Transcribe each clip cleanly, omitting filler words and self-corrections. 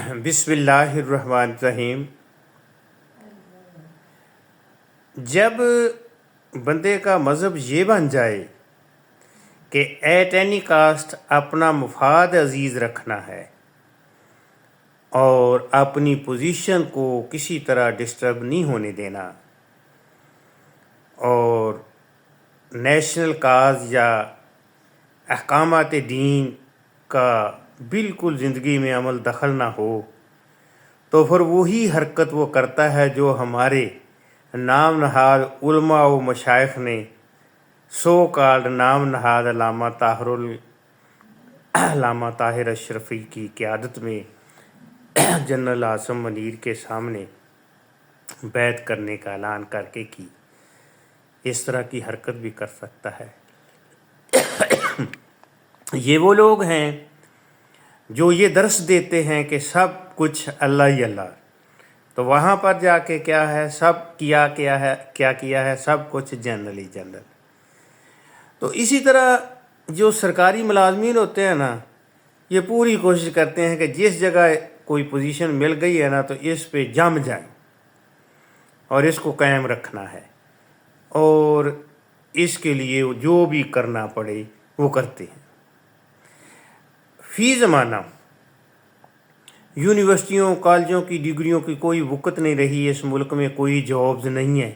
بسم اللہ الرحمن الرحیم۔ جب بندے کا مذہب یہ بن جائے کہ ایٹ اینی کاسٹ اپنا مفاد عزیز رکھنا ہے اور اپنی پوزیشن کو کسی طرح ڈسٹرب نہیں ہونے دینا، اور نیشنل کاز یا احکامات دین کا بالکل زندگی میں عمل دخل نہ ہو، تو پھر وہی حرکت وہ کرتا ہے جو ہمارے نام نہاد علماء و مشائخ نے سو کالڈ نام نہاد علامہ طاہر اشرفی کی قیادت میں جنرل عاصم منیر کے سامنے بیعت کرنے کا اعلان کر کے کی۔ اس طرح کی حرکت بھی کر سکتا ہے۔ یہ وہ لوگ ہیں جو یہ درس دیتے ہیں کہ سب کچھ اللہ ہی اللہ، تو وہاں پر جا کے کیا ہے، سب کیا ہے سب کچھ جنرل ہی جنرل۔ تو اسی طرح جو سرکاری ملازمین ہوتے ہیں نا، یہ پوری کوشش کرتے ہیں کہ جس جگہ کوئی پوزیشن مل گئی ہے نا تو اس پہ جم جائیں اور اس کو قائم رکھنا ہے، اور اس کے لیے جو بھی کرنا پڑے وہ کرتے ہیں۔ فی زمانہ یونیورسٹیوں کالجوں کی ڈگریوں کی کوئی وقت نہیں رہی، اس ملک میں کوئی جابز نہیں ہے،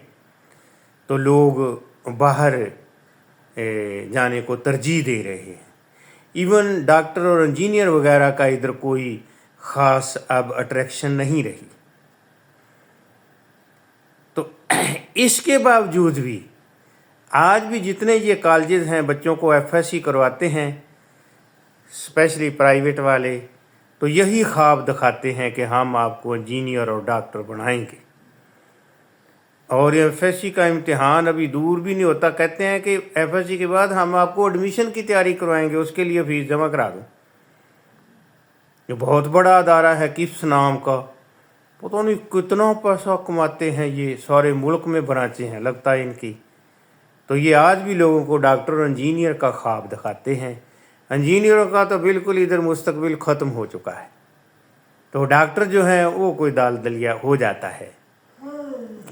تو لوگ باہر جانے کو ترجیح دے رہے ہیں۔ ایون ڈاکٹر اور انجینئر وغیرہ کا ادھر کوئی خاص اب اٹریکشن نہیں رہی۔ تو اس کے باوجود بھی آج بھی جتنے یہ کالجز ہیں بچوں کو ایف ایس سی کرواتے ہیں، اسپیشلی پرائیویٹ والے، تو یہی خواب دکھاتے ہیں کہ ہم آپ کو انجینئر اور ڈاکٹر بنائیں گے، اور ایف ایس سی کا امتحان ابھی دور بھی نہیں ہوتا، کہتے ہیں کہ ایف ایس سی کے بعد ہم آپ کو ایڈمیشن کی تیاری کروائیں گے، اس کے لیے فیس جمع کرا دو۔ یہ بہت بڑا ادارہ ہے، کس نام کا، پتہ نہیں کتنا پیسہ کماتے ہیں، یہ سارے ملک میں برانچیں ہیں لگتا ہے ان کی۔ تو یہ آج بھی لوگوں کو ڈاکٹر اور انجینئر کا خواب دکھاتے ہیں۔ انجینئروں کا تو بالکل ادھر مستقبل ختم ہو چکا ہے، تو ڈاکٹر جو ہیں وہ کوئی دال دلیا ہو جاتا ہے۔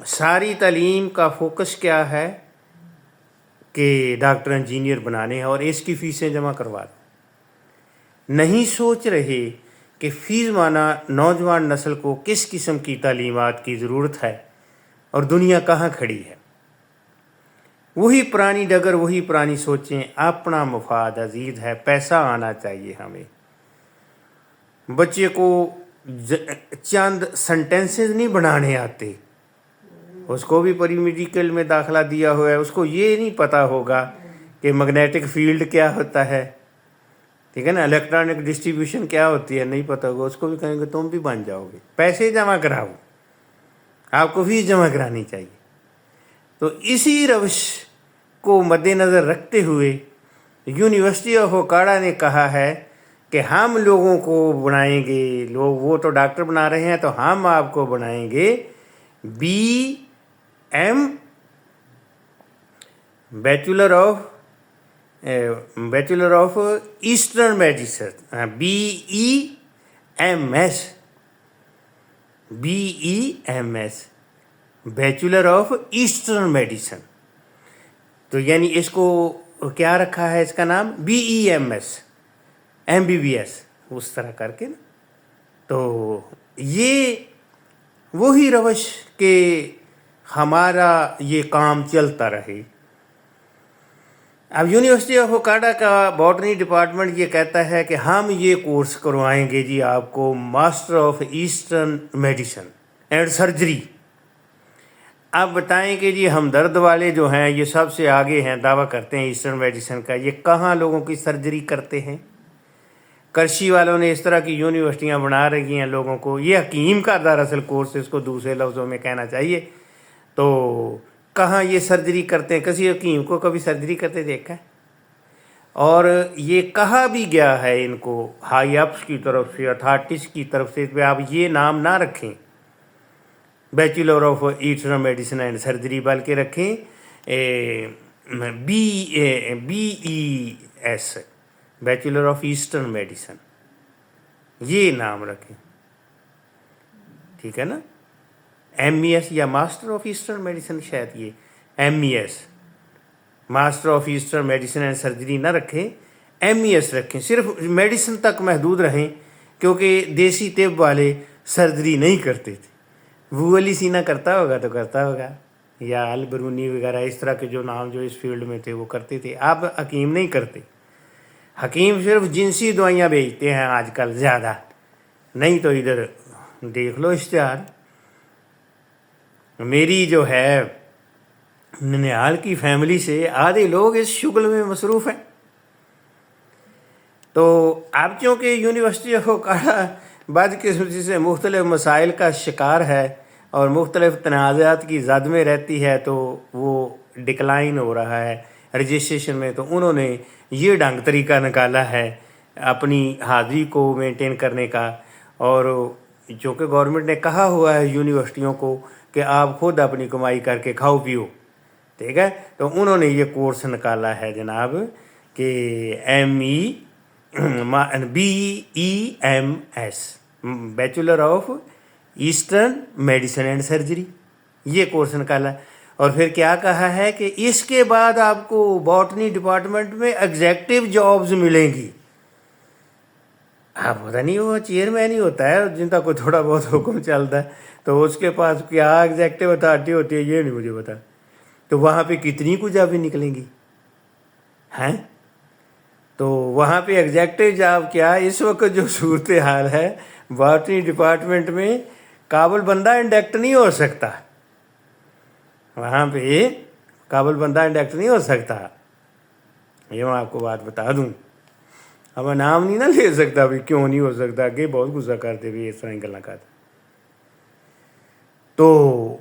ساری تعلیم کا فوکس کیا ہے کہ ڈاکٹر انجینئر بنانے ہیں، اور اس کی فیسیں جمع کروا دیں۔ نہیں سوچ رہے کہ فی زمانہ نوجوان نسل کو کس قسم کی تعلیمات کی ضرورت ہے اور دنیا کہاں کھڑی ہے۔ وہی پرانی ڈگر، وہی پرانی سوچیں، اپنا مفاد عزیز ہے، پیسہ آنا چاہیے ہمیں۔ بچے کو چند سنٹینسز نہیں بنانے آتے، اس کو بھی پری میڈیکل میں داخلہ دیا ہوا ہے، اس کو یہ نہیں پتہ ہوگا کہ میگنیٹک فیلڈ کیا ہوتا ہے، ٹھیک ہے نا، الیکٹرانک ڈسٹریبیوشن کیا ہوتی ہے، نہیں پتہ ہوگا، اس کو بھی کہیں گے تم بھی بن جاؤ گے، پیسے جمع کراؤ، آپ کو فیس جمع کرانی چاہیے۔ تو اسی روش کو مد نظر رکھتے ہوئے یونیورسٹی آف اوکاڑا نے کہا ہے کہ ہم لوگوں کو بنائیں گے، لوگ وہ تو ڈاکٹر بنا رہے ہیں، تو ہم آپ کو بنائیں گے B M bachelor of eastern medicine, B E M S bachelor of eastern medicine. تو یعنی اس کو کیا رکھا ہے، اس کا نام B E M S, M B B S, اس طرح کر کے نا۔ تو یہ وہی روش کہ ہمارا یہ کام چلتا رہے۔ اب یونیورسٹی آف اوکاڑا کا باٹنی ڈپارٹمنٹ یہ کہتا ہے کہ ہم یہ کورس کروائیں گے جی آپ کو، master of eastern medicine and surgery. اب بتائیں کہ جی ہمدرد والے جو ہیں یہ سب سے آگے ہیں، دعویٰ کرتے ہیں ایسٹرن میڈیسن کا، یہ کہاں لوگوں کی سرجری کرتے ہیں؟ کرشی والوں نے اس طرح کی یونیورسٹیاں بنا رہی ہیں لوگوں کو، یہ حکیم کا دراصل کورس، اس کو دوسرے لفظوں میں کہنا چاہیے۔ تو کہاں یہ سرجری کرتے ہیں؟ کسی حکیم کو کبھی سرجری کرتے دیکھا ہے؟ اور یہ کہا بھی گیا ہے ان کو ہائی اپس کی طرف سے، اتھارٹیز کی طرف سے، کہ آپ یہ نام نہ رکھیں bachelor of eastern medicine and surgery, بلکہ رکھیں B E S bachelor of eastern medicine, یہ نام رکھیں۔ ٹھیک ہے نا. MES یا ماسٹر آف ایسٹرن میڈیسن، شاید یہ MES master of eastern medicine and surgery نہ رکھیں، MES رکھیں. صرف میڈیسن تک محدود رہیں، کیونکہ دیسی طب والے سرجری نہیں کرتے تھے. وہ علی سینہ کرتا ہوگا تو کرتا ہوگا، یا البرونی وغیرہ اس طرح کے جو نام جو اس فیلڈ میں تھے وہ کرتے تھے. اب حکیم نہیں کرتے. حکیم صرف جنسی دوائیاں بیچتے ہیں آج کل زیادہ. نہیں تو ادھر دیکھ لو اشتہار. میری جو ہے ننیال کی فیملی سے آدھے لوگ اس شغل میں مصروف ہیں. تو اب چونکہ یونیورسٹی آف اوکاڑا بدقسمتی سے مختلف مسائل کا شکار ہے اور مختلف تنازعات کی زد میں رہتی ہے، تو وہ ڈکلائن ہو رہا ہے رجسٹریشن میں. تو انہوں نے یہ ڈھنگ طریقہ نکالا ہے اپنی حاضری کو مینٹین کرنے کا. اور چونکہ گورنمنٹ نے کہا ہوا ہے یونیورسٹیوں کو کہ آپ خود اپنی کمائی کر کے کھاؤ پیو، ٹھیک ہے. تو انہوں نے یہ کورس نکالا ہے جناب کہ BEMS bachelor of eastern medicine and surgery, یہ کورس نکالا. اور پھر کیا کہا ہے کہ اس کے بعد آپ کو باٹنی ڈپارٹمنٹ میں ایگزیکٹو جابز ملیں گی. آپ پتہ نہیں وہ چیئرمین ہی ہوتا ہے جن کا کوئی تھوڑا بہت حکم چلتا ہے، تو اس کے پاس کیا ایگزیکٹو اتھارٹی ہوتی ہے یہ نہیں مجھے پتا. تو وہاں پہ کتنی کچھ جابیں نکلیں گی ہیں. تو وہاں پہ ایگزیکٹو جاب کیا، اس وقت جو صورتحال ہے باٹنی ڈپارٹمنٹ میں قابل بندہ انڈکٹ نہیں ہو سکتا. وہاں پہ قابل بندہ انڈکٹ نہیں ہو سکتا. یہ میں آپ کو بات بتا دوں. اب میں نام نہیں نہ لے سکتا بھی کیوں نہیں ہو سکتا، کہ بہت غصہ کرتے بھی اس طرح گلا کرتے. تو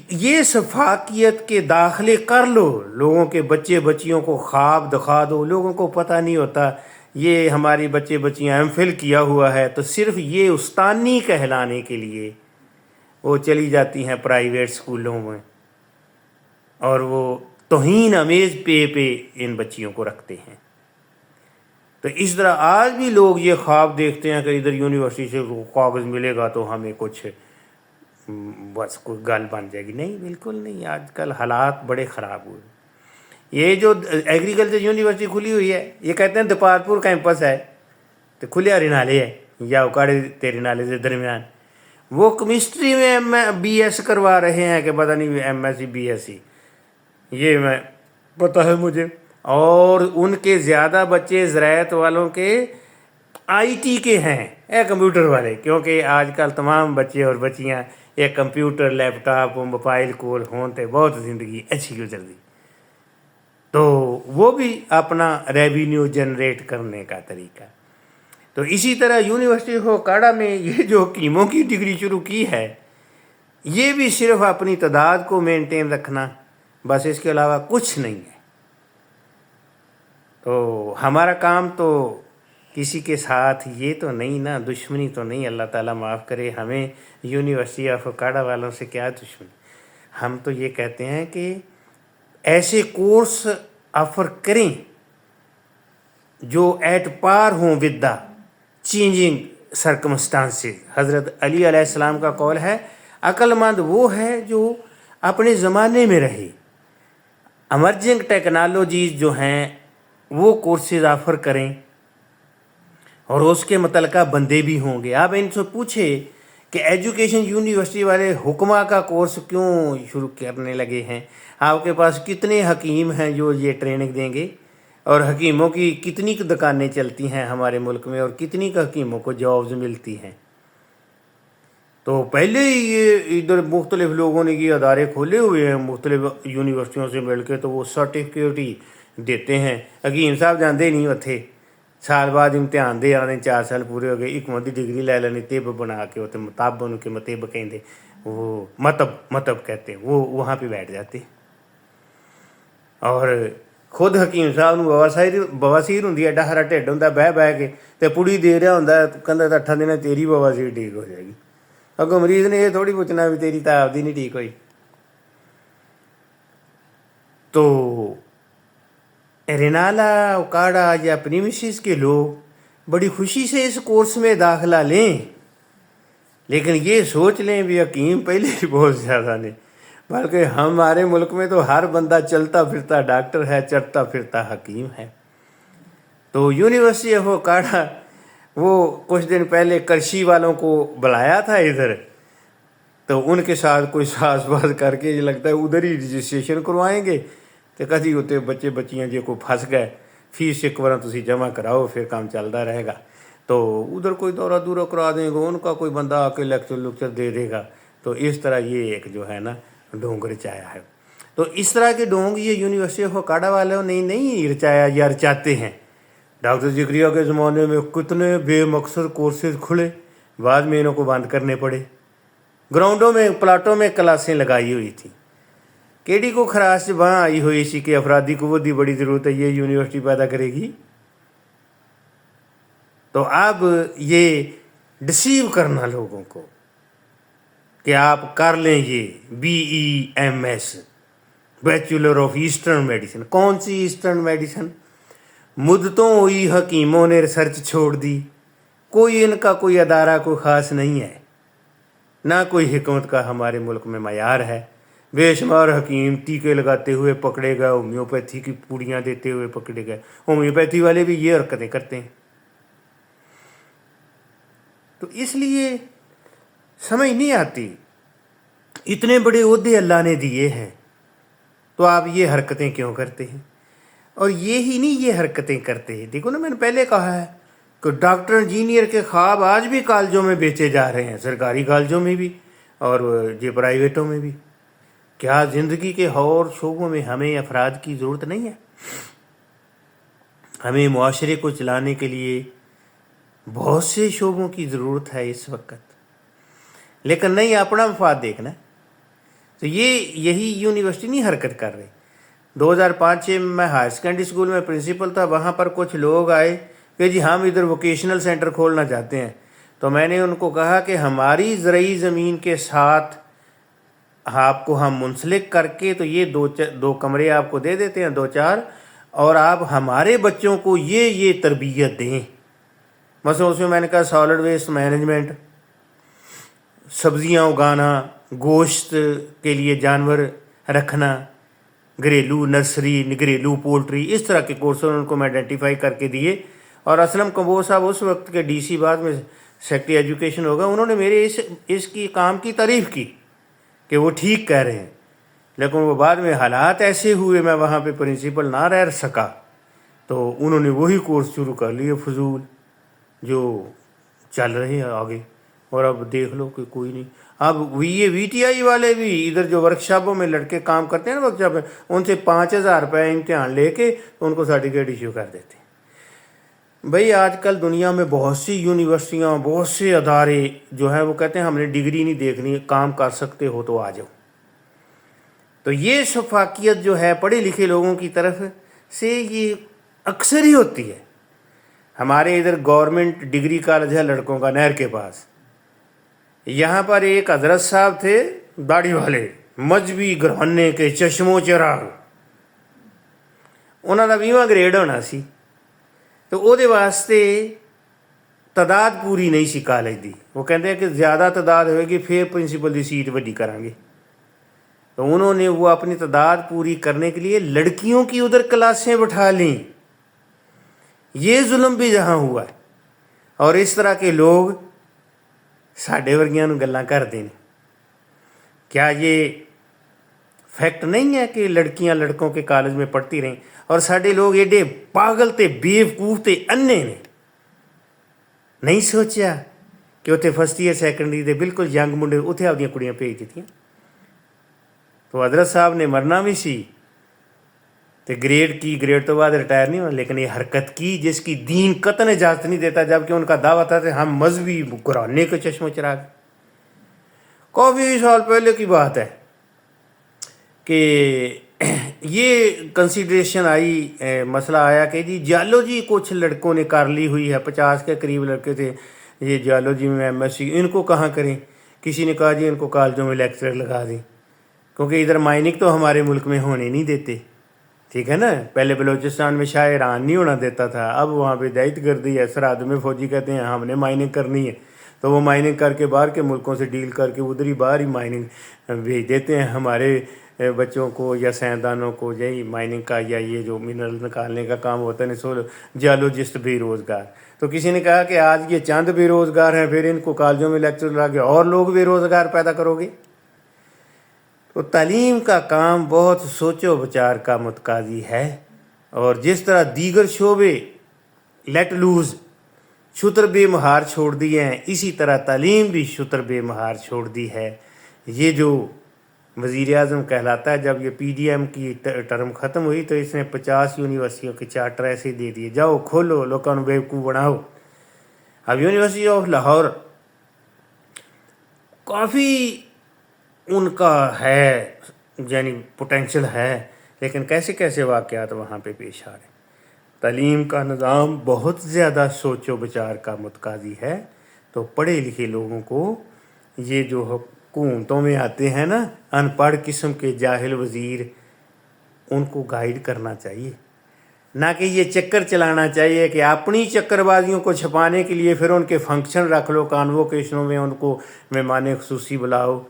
یہ سفاکیت کے داخلے کر لو، لوگوں کے بچے بچیوں کو خواب دکھا دو. لوگوں کو پتہ نہیں ہوتا یہ ہماری بچے بچیاں MPhil کیا ہوا ہے، تو صرف یہ استانی کہلانے کے لیے وہ چلی جاتی ہیں پرائیویٹ اسکولوں میں، اور وہ توہین آمیز پہ ان بچیوں کو رکھتے ہیں. تو اس طرح آج بھی لوگ یہ خواب دیکھتے ہیں کہ ادھر یونیورسٹی سے کاغذ ملے گا تو ہمیں کچھ بس کوئی گل بن جائے گی. نہیں، بالکل نہیں. آج کل حالات بڑے خراب ہوئے. یہ جو ایگریکلچر یونیورسٹی کھلی ہوئی ہے، یہ کہتے ہیں دیپالپور کیمپس ہے تو کھلے رینالے ہے یا اوکاڑے تے رینالے کے درمیان. وہ کیمسٹری میں BS کروا رہے ہیں کہ پتہ نہیں MSc BSc، یہ میں پتہ ہے مجھے. اور ان کے زیادہ بچے زراعت والوں کے IT کے ہیں، کمپیوٹر والے، کیونکہ آج کل تمام بچے اور بچیاں ایک کمپیوٹر لیپ ٹاپ موبائل کول ہون تے بہت زندگی اچھی گزرتی. تو وہ بھی اپنا ریونیو جنریٹ کرنے کا طریقہ. تو اسی طرح یونیورسٹی آف اوکاڑا میں یہ جو حکیموں کی ڈگری شروع کی ہے، یہ بھی صرف اپنی تعداد کو مینٹین رکھنا، بس اس کے علاوہ کچھ نہیں ہے. تو ہمارا کام تو کسی کے ساتھ یہ تو نہیں نا، دشمنی تو نہیں. اللہ تعالیٰ معاف کرے، ہمیں یونیورسٹی آف اوکاڑا والوں سے کیا دشمنی. ہم تو یہ کہتے ہیں کہ ایسے کورس آفر کریں جو ایٹ پار ہوں ود دا چینجنگ سرکمسٹانسز. حضرت علی علیہ السلام کا قول ہے، عقل مند وہ ہے جو اپنے زمانے میں رہے. امرجنگ ٹیکنالوجیز جو ہیں وہ کورسز آفر کریں اور اس کے متعلقہ بندے بھی ہوں گے. آپ ان سے پوچھے کہ ایجوکیشن یونیورسٹی والے حکمہ کا کورس کیوں شروع کرنے لگے ہیں؟ آپ کے پاس کتنے حکیم ہیں جو یہ ٹریننگ دیں گے؟ اور حکیموں کی کتنی دکانیں چلتی ہیں ہمارے ملک میں، اور کتنی حکیموں کو جابز ملتی ہیں؟ تو پہلے ہی یہ ادھر مختلف لوگوں نے یہ ادارے کھولے ہوئے ہیں مختلف یونیورسٹیوں سے مل کے، تو وہ سرٹیفکیٹ ہی دیتے ہیں. حکیم صاحب جاندے نہیں اتھے، سال بعد امتحان دے آنے، 4 سال پورے ہو گئے، حکمت دی ڈگری لے لینی، طب بنا کے اتنے مطاب ان کے مطب کہیں وہ مطب کہتے ہیں، وہ وہاں پہ بیٹھ جاتے. اور خود حکیم صاحب نو بواسیر ہوں، ڈہرا ٹھڈ ہوں، بہ کے تو پوڑی دے رہا ہوں، کہتا 8 دن تیری بواسیر ٹھیک ہو جائے گی. اگوں مریض نے یہ تھوڑی پوچھنا بھی تیری تو آپ دی نہیں ٹھیک ہوئی. تو رینالا اوکاڑا یا پریمیسز کے لوگ بڑی خوشی سے اس کورس میں داخلہ لیں، لیکن یہ سوچ لیں بھی حکیم پہلے ہی بہت زیادہ نے، بلکہ ہمارے ملک میں تو ہر بندہ چلتا پھرتا ڈاکٹر ہے، چڑھتا پھرتا حکیم ہے۔ تو یونیورسٹی آف اوکاڑا وہ کچھ دن پہلے کرشی والوں کو بلایا تھا ادھر، تو ان کے ساتھ کوئی ساز باز کر کے یہ لگتا ہے ادھر ہی رجسٹریشن کروائیں گے، تو کدی ہوتے بچے بچیاں جی کو پھنس گئے، فیس ایک بار تسی جمع کراؤ پھر کام چلتا رہے گا، تو ادھر کوئی دورہ دورہ کرا دیں گے، ان کا کوئی بندہ آ کے لیکچر دے دے گا، تو اس طرح یہ ایک جو ہے نا ڈھونگ رچایا ہے۔ تو اس طرح کے ڈھونگ یہ یونیورسٹی آف اوکاڑا والوں نے نہیں رچایا یا رچاتے ہیں۔ ڈاکٹر ذکریہ کے زمانے میں کتنے بے مقصد کورسز کھلے، بعد میں انہوں کو بند کرنے پڑے۔ گراؤنڈوں میں پلاٹوں میں کلاسیں لگائی ہوئی تھیں، کیڑی کو خراش وہاں آئی ہوئی سی کہ افرادی قوت کی بڑی ضرورت ہے، یہ یونیورسٹی پیدا کرے گی۔ تو اب یہ ڈسیو کرنا لوگوں کو کہ آپ کر لیں یہ BEMS، bachelor of eastern medicine. کون سی ایسٹرن میڈیسن؟ مدتوں ہوئی حکیموں نے ریسرچ چھوڑ دی، کوئی ان کا کوئی ادارہ کوئی خاص نہیں ہے، نہ کوئی حکمت کا ہمارے ملک میں معیار ہے۔ بے شمار حکیم ٹیکے لگاتے ہوئے پکڑے گئے، ہومیوپیتھی کی پوڑیاں دیتے ہوئے پکڑے گئے، ہومیوپیتھی والے بھی یہ حرکتیں کرتے ہیں۔ تو اس لیے سمجھ نہیں آتی، اتنے بڑے عہدے اللہ نے دیے ہیں تو آپ یہ حرکتیں کیوں کرتے ہیں؟ اور یہی نہیں یہ حرکتیں کرتے ہیں، دیکھو نا میں نے پہلے کہا ہے کہ ڈاکٹر انجینئر کے خواب آج بھی کالجوں میں بیچے جا رہے ہیں، سرکاری کالجوں میں بھی اور یہ پرائیویٹوں میں بھی۔ کیا زندگی کے اور شعبوں میں ہمیں افراد کی ضرورت نہیں ہے؟ ہمیں معاشرے کو چلانے کے لیے بہت سے شعبوں کی ضرورت ہے اس وقت، لیکن نہیں اپنا مفاد دیکھنا ہے۔ تو یہی یونیورسٹی نہیں حرکت کر رہی۔ 2005 میں ہائر سیکنڈری اسکول میں پرنسپل تھا، وہاں پر کچھ لوگ آئے کہ جی ہم ادھر ووکیشنل سینٹر کھولنا چاہتے ہیں، تو میں نے ان کو کہا کہ ہماری زرعی زمین کے ساتھ آپ کو ہم منسلک کر کے تو یہ دو کمرے آپ کو دے دیتے ہیں، 2-4، اور آپ ہمارے بچوں کو یہ تربیت دیں۔ مثلا اس میں میں نے کہا سالڈ ویسٹ مینجمنٹ، سبزیاں اگانا، گوشت کے لیے جانور رکھنا، گھریلو نرسری، گھریلو پولٹری، اس طرح کے کورس ان کو میں آئیڈینٹیفائی کر کے دیے۔ اور اسلم کمبوز صاحب اس وقت کے DC بعد میں سیکٹری ایجوکیشن ہوگا، انہوں نے میرے اس کی کام کی تعریف کی کہ وہ ٹھیک کہہ رہے ہیں، لیکن وہ بعد میں حالات ایسے ہوئے میں وہاں پہ پرنسپل نہ رہ سکا، تو انہوں نے وہی کورس شروع کر لیے فضول جو چل رہے ہیں آگے، اور اب دیکھ لو کہ کوئی نہیں۔ اب یہ VTI والے بھی ادھر جو ورکشاپوں میں لڑکے کام کرتے ہیں نا ورکشاپ میں، ان سے 5,000 روپے امتحان لے کے ان کو سرٹیفکیٹ ایشو کر دیتے ہیں۔ بھئی آج کل دنیا میں بہت سی یونیورسٹیاں، بہت سے ادارے جو ہیں وہ کہتے ہیں ہم نے ڈگری نہیں دیکھنی، کام کر سکتے ہو تو آ جاؤ۔ تو یہ شفافیت جو ہے پڑھے لکھے لوگوں کی طرف سے یہ اکثر ہی ہوتی ہے۔ ہمارے ادھر گورنمنٹ ڈگری کالج ہے لڑکوں کا نہر کے پاس، یہاں پر ایک حضرت صاحب تھے داڑھی والے، مذہبی گھرانے کے چشم و چراغ، انہوں کا 20واں گریڈ ہونا سی، تو وہ واسطے تعداد پوری نہیں سی کالج دی، وہ کہتے ہیں کہ زیادہ تعداد ہوئے گی پھر پرنسپل دی سیٹ وڈی کریں گے، تو انہوں نے وہ اپنی تعداد پوری کرنے کے لیے لڑکیوں کی ادھر کلاسیں بٹھا لیں۔ یہ ظلم بھی جہاں ہوا ہے، اور اس طرح کے لوگ ساڈے ورگیاں نوں گلاں کردے نے۔ کیا یہ فیکٹ نہیں ہے کہ لڑکیاں لڑکوں کے کالج میں پڑھتی رہیں، اور ساڈے لوگ ایڈے پاگل تے بیوقوف تے انے نے نہیں سوچیا کہ اتنے فرسٹ ایئر سیکنڈری دے بالکل ینگ منڈے اتنے آپ کڑیاں بھیج دیتیاں۔ تو حضرت صاحب نے مرنا بھی سی، تو گریڈ تو بعد ریٹائر نہیں ہونا، لیکن یہ حرکت کی جس کی دین قطعاً اجازت نہیں دیتا، جبکہ ان کا دعویٰ تھا کہ ہم مذہبی گھرانے کے چشم و چراغ۔ کافی سال پہلے کی بات ہے کہ یہ کنسیڈریشن آئی، مسئلہ آیا کہ جی جیالوجی کچھ لڑکوں نے کر لی ہوئی ہے، 50 کے قریب لڑکے تھے یہ جیالوجی میں MSc، ان کو کہاں کریں؟ کسی نے کہا جی ان کو کالجوں میں لیکچرر لگا دیں، کیونکہ ادھر مائننگ تو ہمارے ملک میں ہونے نہیں دیتے، ٹھیک ہے نا۔ پہلے بلوچستان میں شاہ ایران نہیں ہونا دیتا تھا، اب وہاں پہ دہشت گردی ہے، سرحد میں فوجی کہتے ہیں ہم نے مائننگ کرنی ہے، تو وہ مائننگ کر کے باہر کے ملکوں سے ڈیل کر کے ادھر ہی باہر ہی مائننگ بھیج دیتے ہیں ہمارے بچوں کو یا سائنسدانوں کو، یہی مائننگ کا یا یہ جو منرل نکالنے کا کام ہوتا ہے سو جیولوجسٹ بے روزگار۔ تو کسی نے کہا کہ آج یہ چند بے روزگار ہیں، پھر ان کو کالجوں میں لیکچر لا کے اور لوگ بے روزگار پیدا کرو گے۔ تو تعلیم کا کام بہت سوچ و بچار کا متقاضی ہے، اور جس طرح دیگر شعبے لیٹ لوز شتر بے مہار چھوڑ دیے ہیں، اسی طرح تعلیم بھی شتر بے مہار چھوڑ دی ہے۔ یہ جو وزیر اعظم کہلاتا ہے، جب یہ پی ڈی ایم کی ٹرم ختم ہوئی تو اس نے 50 یونیورسٹیوں کے چارٹر ایسے دے دیے، جاؤ کھولو، لوگوں کو بیوقوف بناؤ۔ اب یونیورسٹی آف لاہور کافی ان کا ہے، یعنی پوٹینشل ہے، لیکن کیسے کیسے واقعات وہاں پہ پیش آ رہے ہیں۔ تعلیم کا نظام بہت زیادہ سوچ و بچار کا متقاضی ہے، تو پڑھے لکھے لوگوں کو یہ جو حکومتوں میں آتے ہیں نا ان پڑھ قسم کے جاہل وزیر، ان کو گائیڈ کرنا چاہیے، نہ کہ یہ چکر چلانا چاہیے کہ اپنی چکر بازیوں کو چھپانے کے لیے پھر ان کے فنکشن رکھ لو، کانووکیشنوں میں ان کو مہمان خصوصی بلاؤ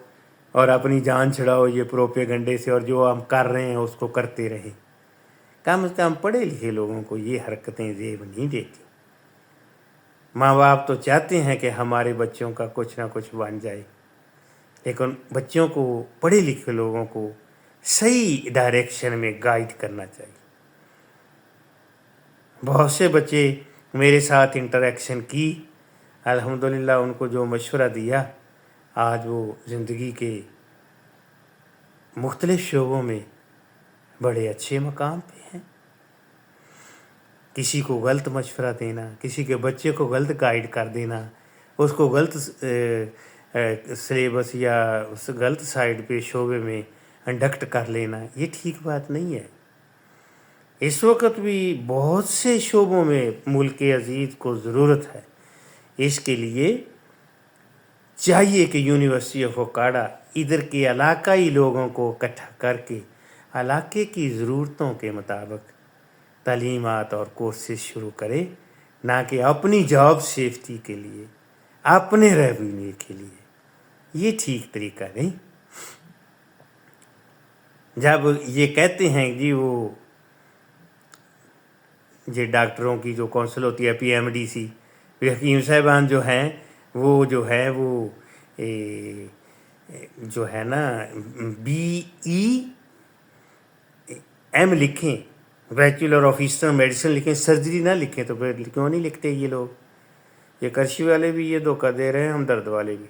اور اپنی جان چھڑاؤ یہ پروپیگنڈے سے، اور جو ہم کر رہے ہیں اس کو کرتے رہیں۔ کم از کم پڑھے لکھے لوگوں کو یہ حرکتیں زیب نہیں دیتی۔ ماں باپ تو چاہتے ہیں کہ ہمارے بچوں کا کچھ نہ کچھ بن جائے، لیکن بچوں کو، پڑھے لکھے لوگوں کو صحیح ڈائریکشن میں گائیڈ کرنا چاہیے۔ بہت سے بچے میرے ساتھ انٹریکشن کی، الحمدللہ ان کو جو مشورہ دیا، آج وہ زندگی کے مختلف شعبوں میں بڑے اچھے مقام پہ ہیں۔ کسی کو غلط مشورہ دینا، کسی کے بچے کو غلط گائیڈ کر دینا، اس کو غلط سلیبس یا اس غلط سائڈ پہ شعبے میں انڈکٹ کر لینا، یہ ٹھیک بات نہیں ہے۔ اس وقت بھی بہت سے شعبوں میں ملک عزیز کو ضرورت ہے، اس کے لیے چاہیے کہ یونیورسٹی آف اوکاڑا ادھر کے علاقائی لوگوں کو اکٹھا کر کے علاقے کی ضرورتوں کے مطابق تعلیمات اور کورسز شروع کرے، نہ کہ اپنی جاب سیفٹی کے لیے، اپنے ریونیو کے لیے۔ یہ ٹھیک طریقہ نہیں۔ جب یہ کہتے ہیں جی وہ یہ ڈاکٹروں کی جو کونسل ہوتی ہے پی ایم ڈی سی، حکیم صاحبان جو ہیں وہ جو ہے وہ جو ہے نا BE M لکھیں، بیچلر آف ایسٹرن میڈیسن لکھیں، سرجری نہ لکھیں، تو پھر کیوں نہیں لکھتے یہ لوگ؟ یہ کرشی والے بھی یہ دھوکہ دے رہے ہیں، ہمدرد والے بھی۔